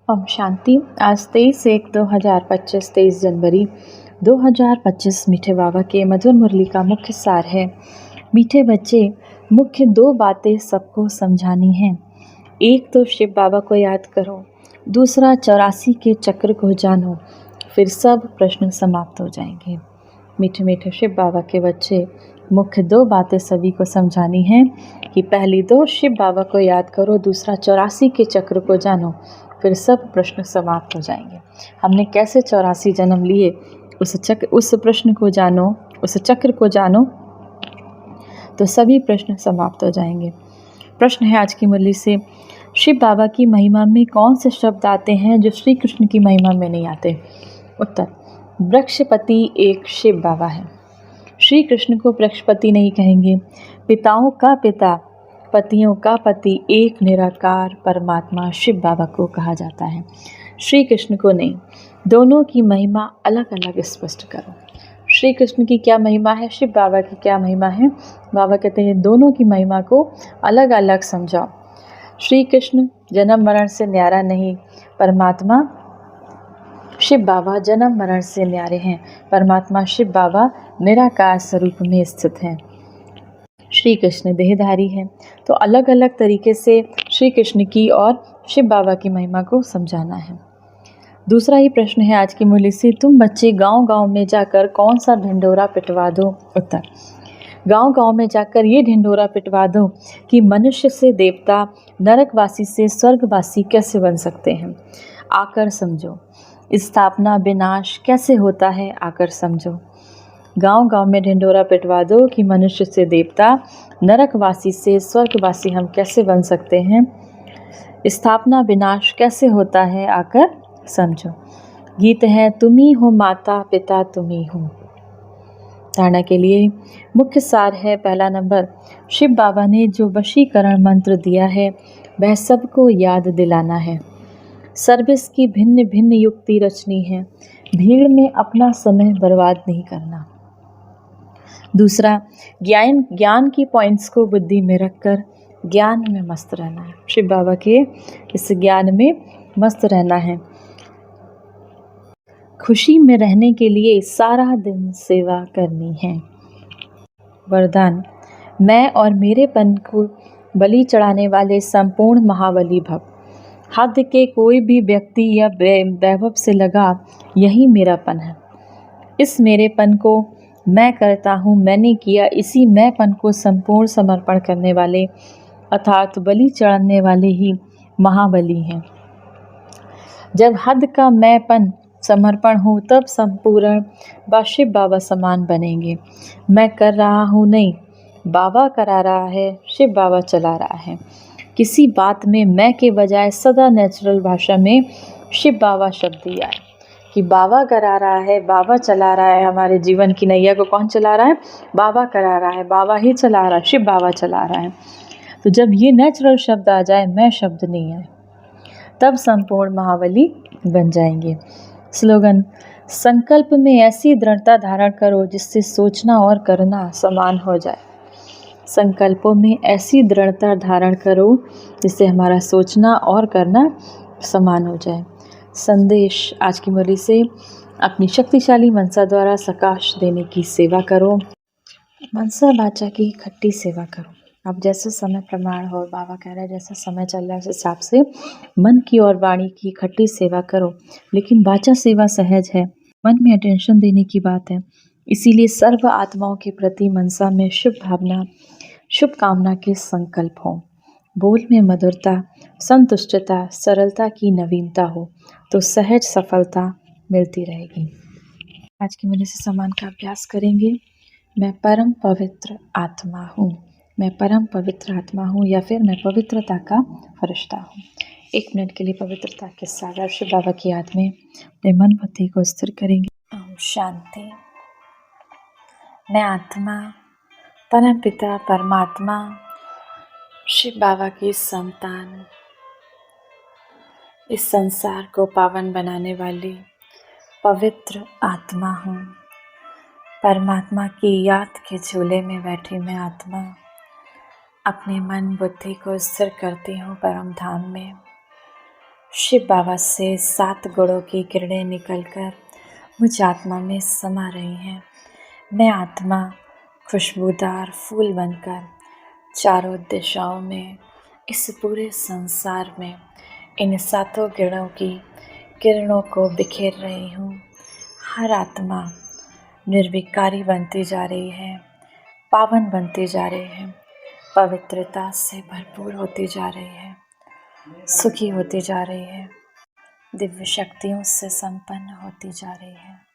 ओम शांति। आज 23/1/2025 23 जनवरी 2025 मीठे बाबा के मधुर मुरली का मुख्य सार है। मीठे बच्चे, मुख्य दो बातें सबको समझानी हैं। एक तो शिव बाबा को याद करो, दूसरा 84 के चक्र को जानो, फिर सब प्रश्न समाप्त हो जाएंगे। मीठे मीठे शिव बाबा के बच्चे, मुख्य दो बातें सभी को समझानी हैं कि पहली दो शिव बाबा को याद करो, दूसरा 84 के चक्र को जानो, फिर सब प्रश्न समाप्त हो जाएंगे। हमने कैसे 84 जन्म लिए, उस प्रश्न को जानो, उस चक्र को जानो, तो सभी प्रश्न समाप्त हो जाएंगे। प्रश्न है आज की मुरली से, शिव बाबा की महिमा में कौन से शब्द आते हैं जो श्री कृष्ण की महिमा में नहीं आते? उत्तर, वृक्षपति एक शिव बाबा है। श्री कृष्ण को वृक्षपति नहीं कहेंगे। पिताओं का पिता, पतियों का पति एक निराकार परमात्मा शिव बाबा को कहा जाता है, श्री कृष्ण को नहीं। दोनों की महिमा अलग अलग स्पष्ट करो। श्री कृष्ण की क्या महिमा है, शिव बाबा की क्या महिमा है? बाबा कहते हैं दोनों की महिमा को अलग अलग समझाओ। श्री कृष्ण जन्म मरण से न्यारा नहीं, परमात्मा शिव बाबा जन्म मरण से न्यारे हैं। परमात्मा शिव बाबा निराकार स्वरूप में स्थित हैं। श्री कृष्ण देहधारी हैं, तो अलग अलग तरीके से श्री कृष्ण की और शिव बाबा की महिमा को समझाना है। दूसरा ही प्रश्न है आज की मुरली से, तुम बच्चे गांव-गांव में जाकर कौन सा ढिंढोरा पिटवा दो? उत्तर, गांव-गांव में जाकर ये ढिंढोरा पिटवा दो कि मनुष्य से देवता, नरकवासी से स्वर्गवासी कैसे बन सकते हैं, आकर समझो। स्थापना विनाश कैसे होता है, आकर समझो। गांव-गांव में ढिंढोरा पिटवा दो कि मनुष्य से देवता, नरकवासी से स्वर्गवासी हम कैसे बन सकते हैं, स्थापना विनाश कैसे होता है, आकर समझो। गीत है, तुम ही हो माता पिता तुम ही हो। धारणा के लिए मुख्य सार है, पहला नंबर, शिव बाबा ने जो वशीकरण मंत्र दिया है वह सबको याद दिलाना है। सर्विस की भिन्न भिन्न युक्ति रचनी है, भीड़ में अपना समय बर्बाद नहीं करना। दूसरा, ज्ञान की पॉइंट्स को बुद्धि में रखकर ज्ञान में मस्त रहना है। शिव बाबा के इस ज्ञान में मस्त रहना है। खुशी में रहने के लिए सारा दिन सेवा करनी है। वरदान, मैं और मेरेपन को बलि चढ़ाने वाले संपूर्ण महाबली भव। हद के कोई भी व्यक्ति या वैभव से लगा, यही मेरापन है। इस मेरेपन को मैं करता हूँ, मैंने किया, इसी मैंपन को संपूर्ण समर्पण करने वाले अर्थात बलि चढ़ाने वाले ही महाबली हैं। जब हद का मैंपन समर्पण हो तब संपूर्ण व शिव बाबा समान बनेंगे। मैं कर रहा हूँ नहीं, बाबा करा रहा है, शिव बाबा चला रहा है। किसी बात में मैं के बजाय सदा नेचुरल भाषा में शिव बाबा शब्द दिया है कि बाबा करा रहा है, बाबा चला रहा है। हमारे जीवन की नैया को कौन चला रहा है? बाबा करा रहा है, बाबा ही चला रहा है, शिव बाबा चला रहा है। तो जब ये नेचुरल शब्द आ जाए, मैं शब्द नहीं आए, तब संपूर्ण महाबली बन जाएंगे। स्लोगन, संकल्प में ऐसी दृढ़ता धारण करो जिससे सोचना और करना समान हो जाए। संकल्पों में ऐसी दृढ़ता धारण करो जिससे हमारा सोचना और करना समान हो जाए। संदेश आज की मुरली से, अपनी शक्तिशाली मनसा द्वारा प्रकाश देने की सेवा करो। मनसा वाचा की खट्टी सेवा करो। अब जैसे समय प्रमाण हो, बाबा कह रहे हैं जैसा समय चल रहा है उस हिसाब से मन की और वाणी की खट्टी सेवा करो। लेकिन वाचा सेवा सहज है, मन में अटेंशन देने की बात है। इसीलिए सर्व आत्माओं के प्रति मनसा में शुभ भावना, शुभ कामना के संकल्प हो। बोल में मधुरता, संतुष्टता, सरलता की नवीनता हो तो सहज सफलता मिलती रहेगी। आज की मुरली से सम्मान का अभ्यास करेंगे। मैं परम पवित्र आत्मा हूँ, मैं परम पवित्र आत्मा हूँ, या फिर मैं पवित्रता का फरिश्ता हूँ। 1 मिनट के लिए पवित्रता के सागर शिव बाबा की याद में अपने मन बुद्धि को स्थिर करेंगे। ओम शांति। मैं आत्मा, परम पिता परमात्मा शिव बाबा की संतान, इस संसार को पावन बनाने वाली पवित्र आत्मा हूँ। परमात्मा की याद के झूले में बैठी मैं आत्मा अपने मन बुद्धि को स्थिर करती हूँ परम धाम में। शिव बाबा से 7 गुणों की किरणें निकलकर मुझ आत्मा में समा रही हैं। मैं आत्मा खुशबूदार फूल बनकर चारों दिशाओं में, इस पूरे संसार में इन 7 किरणों की किरणों को बिखेर रही हूँ। हर आत्मा निर्विकारी बनती जा रही है, पावन बनती जा रही है, पवित्रता से भरपूर होती जा रही है, सुखी होती जा रही है, दिव्य शक्तियों से संपन्न होती जा रही है।